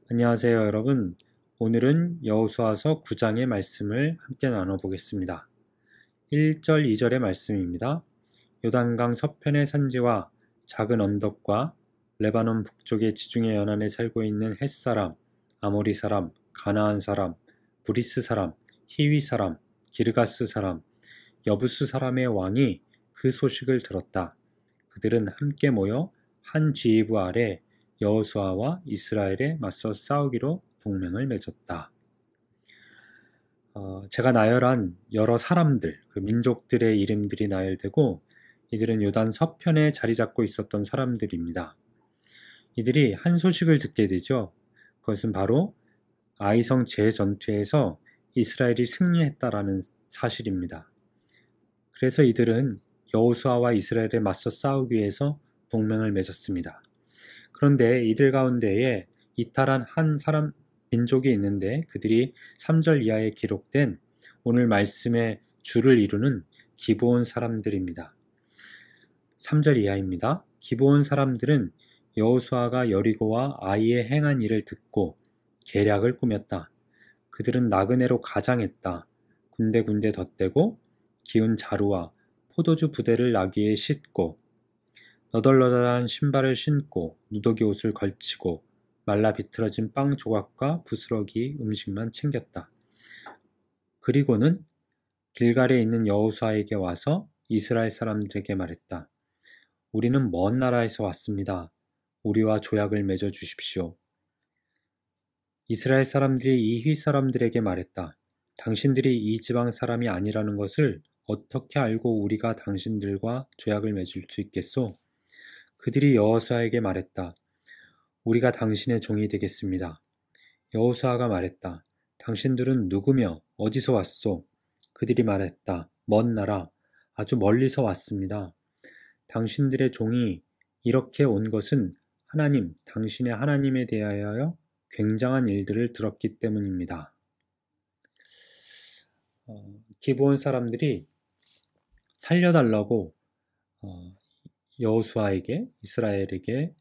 안녕하세요, 여러분. 오늘은 여호수아서 9장의 말씀을 함께 나눠보겠습니다. 1절, 2절의 말씀입니다. 요단강 서편의 산지와 작은 언덕과 레바논 북쪽의 지중해 연안에 살고 있는 헷사람, 아모리 사람, 가나안 사람, 브리스 사람, 히위 사람, 기르가스 사람, 여부스 사람의 왕이 그 소식을 들었다. 그들은 함께 모여 한 지휘부 아래 여호수아와 이스라엘에 맞서 싸우기로 동맹을 맺었다. 제가 나열한 여러 사람들, 그 민족들의 이름들이 나열되고 이들은 요단 서편에 자리 잡고 있었던 사람들입니다. 이들이 한 소식을 듣게 되죠. 그것은 바로 아이성 재전투에서 이스라엘이 승리했다라는 사실입니다. 그래서 이들은 여호수아와 이스라엘에 맞서 싸우기 위해서 동맹을 맺었습니다. 그런데 이들 가운데에 이탈한 한 사람 민족이 있는데 그들이 3절 이하에 기록된 오늘 말씀의 주를 이루는 기브온 사람들입니다. 3절 이하입니다. 기브온 사람들은 여호수아가 여리고와 아이에 행한 일을 듣고 계략을 꾸몄다. 그들은 나그네로 가장했다. 군데군데 덧대고 기운 자루와 포도주 부대를 나귀에 싣고 너덜너덜한 신발을 신고 누더기 옷을 걸치고 말라 비틀어진 빵 조각과 부스러기 음식만 챙겼다. 그리고는 길갈에 있는 여호수아에게 와서 이스라엘 사람들에게 말했다. 우리는 먼 나라에서 왔습니다. 우리와 조약을 맺어 주십시오. 이스라엘 사람들이 이휘 사람들에게 말했다. 당신들이 이 지방 사람이 아니라는 것을 어떻게 알고 우리가 당신들과 조약을 맺을 수 있겠소? 그들이 여호수아에게 말했다. 우리가 당신의 종이 되겠습니다. 여호수아가 말했다. 당신들은 누구며 어디서 왔소? 그들이 말했다. 먼 나라, 아주 멀리서 왔습니다. 당신들의 종이 이렇게 온 것은 하나님, 당신의 하나님에 대하여 굉장한 일들을 들었기 때문입니다. 기브온 사람들이 살려달라고 여호수아에게 이스라엘에게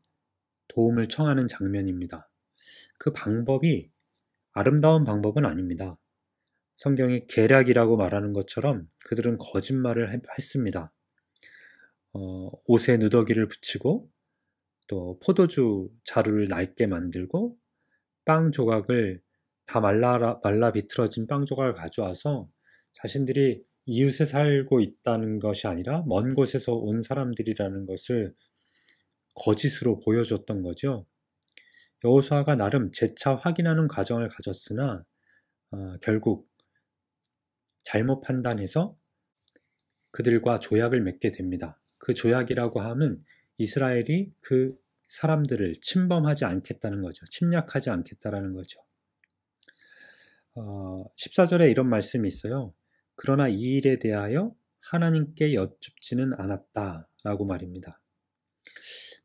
도움을 청하는 장면입니다. 그 방법이 아름다운 방법은 아닙니다. 성경이 계략이라고 말하는 것처럼 그들은 거짓말을 했습니다. 옷에 누더기를 붙이고 또 포도주 자루를 낡게 만들고 빵 조각을 다 말라 비틀어진 빵 조각을 가져와서 자신들이 이웃에 살고 있다는 것이 아니라 먼 곳에서 온 사람들이라는 것을 거짓으로 보여줬던 거죠. 여호수아가 나름 재차 확인하는 과정을 가졌으나 결국 잘못 판단해서 그들과 조약을 맺게 됩니다. 그 조약이라고 하면 이스라엘이 그 사람들을 침범하지 않겠다는 거죠. 침략하지 않겠다라는 거죠. 14절에 이런 말씀이 있어요. 그러나 이 일에 대하여 하나님께 여쭙지는 않았다 라고 말입니다.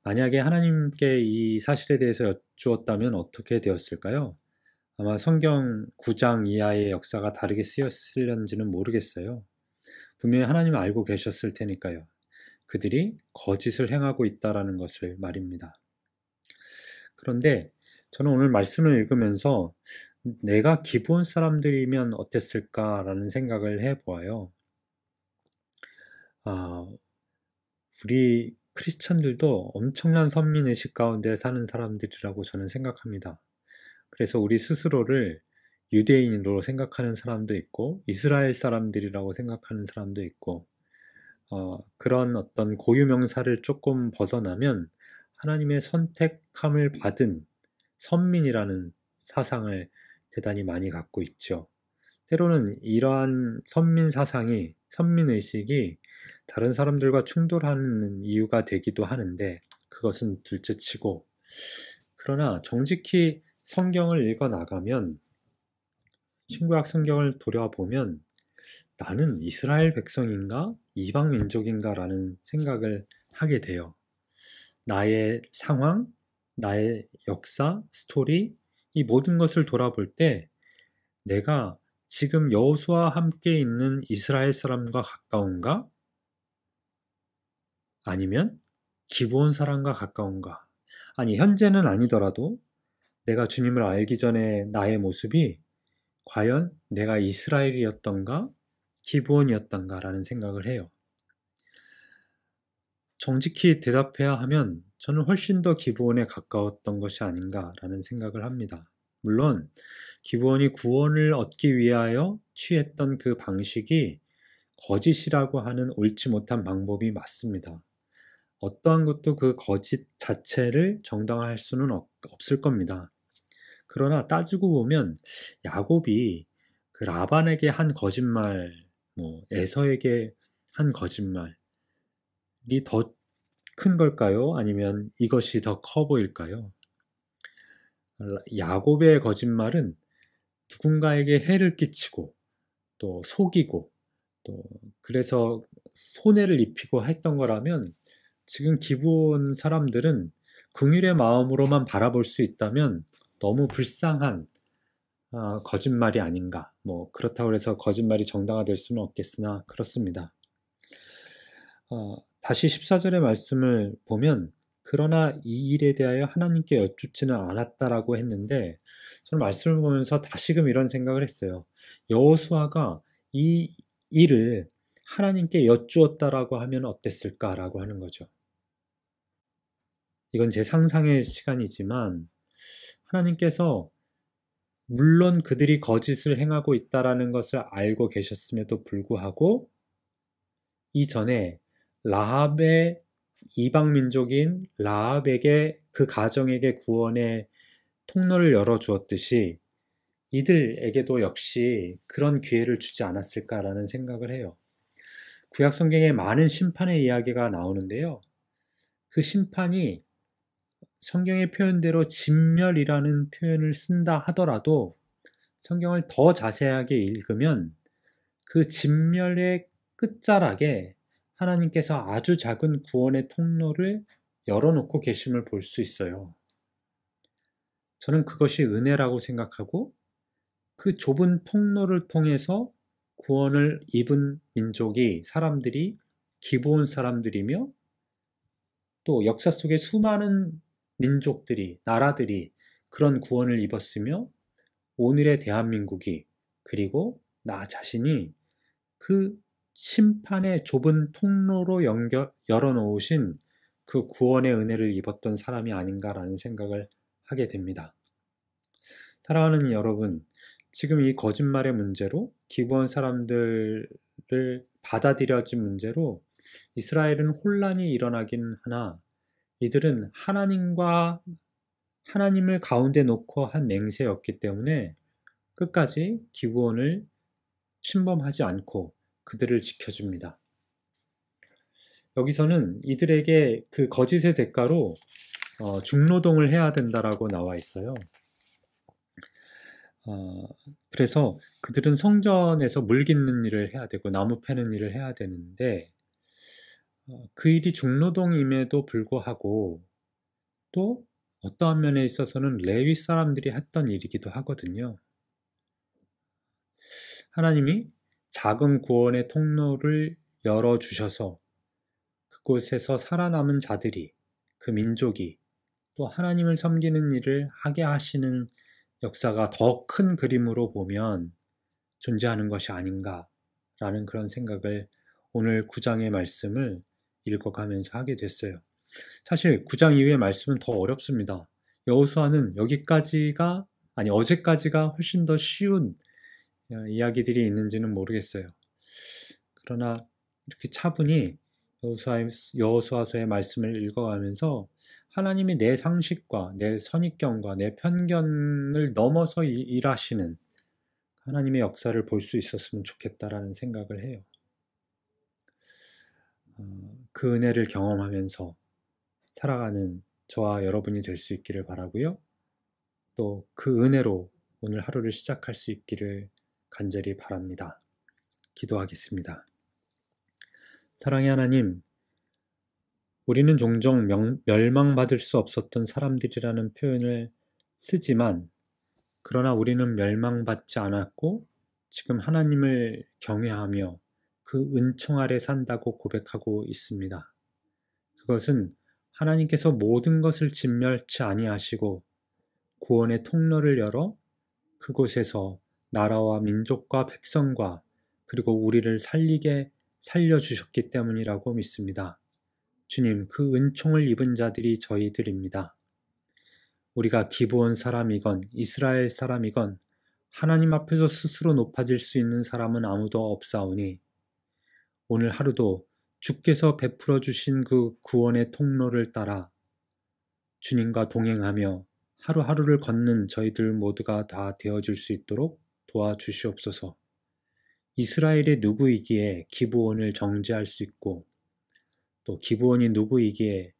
만약에 하나님께 이 사실에 대해서 여쭈었다면 어떻게 되었을까요? 아마 성경 9장 이하의 역사가 다르게 쓰였을는지는 모르겠어요. 분명히 하나님은 알고 계셨을 테니까요. 그들이 거짓을 행하고 있다라는 것을 말입니다. 그런데 저는 오늘 말씀을 읽으면서 내가 기브온 사람들이면 어땠을까라는 생각을 해보아요. 우리 크리스천들도 엄청난 선민의식 가운데 사는 사람들이라고 저는 생각합니다. 그래서 우리 스스로를 유대인으로 생각하는 사람도 있고 이스라엘 사람들이라고 생각하는 사람도 있고 그런 어떤 고유명사를 조금 벗어나면 하나님의 선택함을 받은 선민이라는 사상을 대단히 많이 갖고 있죠. 때로는 이러한 선민 사상이, 선민의식이 다른 사람들과 충돌하는 이유가 되기도 하는데 그것은 둘째치고 그러나 정직히 성경을 읽어나가면 신구약 성경을 돌아보면 나는 이스라엘 백성인가? 이방 민족인가? 라는 생각을 하게 돼요. 나의 상황, 나의 역사, 스토리, 이 모든 것을 돌아볼 때 내가 지금 여호수아와 함께 있는 이스라엘 사람과 가까운가? 아니면 기브온 사람과 가까운가? 아니, 현재는 아니더라도 내가 주님을 알기 전에 나의 모습이 과연 내가 이스라엘이었던가 기브온이었던가라는 생각을 해요. 정직히 대답해야 하면 저는 훨씬 더 기브온에 가까웠던 것이 아닌가라는 생각을 합니다. 물론 기브온이 구원을 얻기 위하여 취했던 그 방식이 거짓이라고 하는 옳지 못한 방법이 맞습니다. 어떠한 것도 그 거짓 자체를 정당화할 수는 없을 겁니다. 그러나 따지고 보면 야곱이 그 라반에게 한 거짓말, 에서에게 한 거짓말이 더 큰 걸까요? 아니면 이것이 더 커 보일까요? 야곱의 거짓말은 누군가에게 해를 끼치고 또 속이고 또 그래서 손해를 입히고 했던 거라면 지금 기브온 사람들은 긍휼의 마음으로만 바라볼 수 있다면 너무 불쌍한 거짓말이 아닌가. 그렇다고 해서 거짓말이 정당화될 수는 없겠으나 그렇습니다. 다시 14절의 말씀을 보면 그러나 이 일에 대하여 하나님께 여쭙지는 않았다라고 했는데 저는 말씀을 보면서 다시금 이런 생각을 했어요. 여호수아가 이 일을 하나님께 여쭈었다라고 하면 어땠을까라고 하는 거죠. 이건 제 상상의 시간이지만 하나님께서 물론 그들이 거짓을 행하고 있다라는 것을 알고 계셨음에도 불구하고 이전에 라합의 이방 민족인 라합에게 그 가정에게 구원의 통로를 열어주었듯이 이들에게도 역시 그런 기회를 주지 않았을까라는 생각을 해요. 구약 성경에 많은 심판의 이야기가 나오는데요. 그 심판이 성경의 표현대로 진멸이라는 표현을 쓴다 하더라도 성경을 더 자세하게 읽으면 그 진멸의 끝자락에 하나님께서 아주 작은 구원의 통로를 열어놓고 계심을 볼 수 있어요. 저는 그것이 은혜라고 생각하고 그 좁은 통로를 통해서 구원을 입은 민족이 사람들이 기브온 사람들이며 또 역사 속에 수많은 민족들이 나라들이 그런 구원을 입었으며 오늘의 대한민국이 그리고 나 자신이 그 심판의 좁은 통로로 열어놓으신 그 구원의 은혜를 입었던 사람이 아닌가라는 생각을 하게 됩니다. 사랑하는 여러분, 지금 이 거짓말의 문제로 기브온 사람들을 받아들여진 문제로 이스라엘은 혼란이 일어나긴 하나 이들은 하나님을 가운데 놓고 한 맹세였기 때문에 끝까지 기브온을 침범하지 않고 그들을 지켜줍니다. 여기서는 이들에게 그 거짓의 대가로 중노동을 해야 된다라고 나와 있어요. 그래서 그들은 성전에서 물 깃는 일을 해야 되고 나무 패는 일을 해야 되는데 그 일이 중노동임에도 불구하고 또 어떠한 면에 있어서는 레위 사람들이 했던 일이기도 하거든요. 하나님이 작은 구원의 통로를 열어주셔서 그곳에서 살아남은 자들이 그 민족이 또 하나님을 섬기는 일을 하게 하시는 역사가 더 큰 그림으로 보면 존재하는 것이 아닌가라는 그런 생각을 오늘 9장의 말씀을 읽어가면서 하게 됐어요. 사실 9장 이후의 말씀은 더 어렵습니다. 여호수아는 어제까지가 훨씬 더 쉬운 이야기들이 있는지는 모르겠어요. 그러나 이렇게 차분히 여호수아서의 말씀을 읽어가면서 하나님이 내 상식과 내 선입견과 내 편견을 넘어서 일하시는 하나님의 역사를 볼 수 있었으면 좋겠다라는 생각을 해요. 그 은혜를 경험하면서 살아가는 저와 여러분이 될 수 있기를 바라고요. 또 그 은혜로 오늘 하루를 시작할 수 있기를 간절히 바랍니다. 기도하겠습니다. 사랑의 하나님, 우리는 종종 멸망받을 수 없었던 사람들이라는 표현을 쓰지만 그러나 우리는 멸망받지 않았고 지금 하나님을 경외하며 그 은총 아래 산다고 고백하고 있습니다. 그것은 하나님께서 모든 것을 진멸치 아니하시고 구원의 통로를 열어 그곳에서 나라와 민족과 백성과 그리고 우리를 살려주셨기 때문이라고 믿습니다. 주님, 그 은총을 입은 자들이 저희들입니다. 우리가 기브온 사람이건 이스라엘 사람이건 하나님 앞에서 스스로 높아질 수 있는 사람은 아무도 없사오니 오늘 하루도 주께서 베풀어 주신 그 구원의 통로를 따라 주님과 동행하며 하루하루를 걷는 저희들 모두가 다 되어줄 수 있도록 도와주시옵소서. 이스라엘이 누구이기에 기브온을 정죄할 수 있고 또 기브온이 누구이기에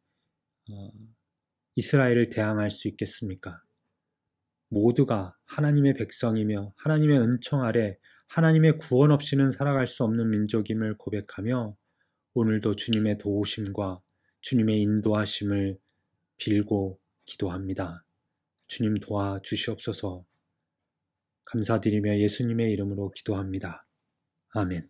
이스라엘을 대항할 수 있겠습니까? 모두가 하나님의 백성이며 하나님의 은총 아래 하나님의 구원 없이는 살아갈 수 없는 민족임을 고백하며 오늘도 주님의 도우심과 주님의 인도하심을 빌고 기도합니다. 주님 도와주시옵소서. 감사드리며 예수님의 이름으로 기도합니다. 아멘.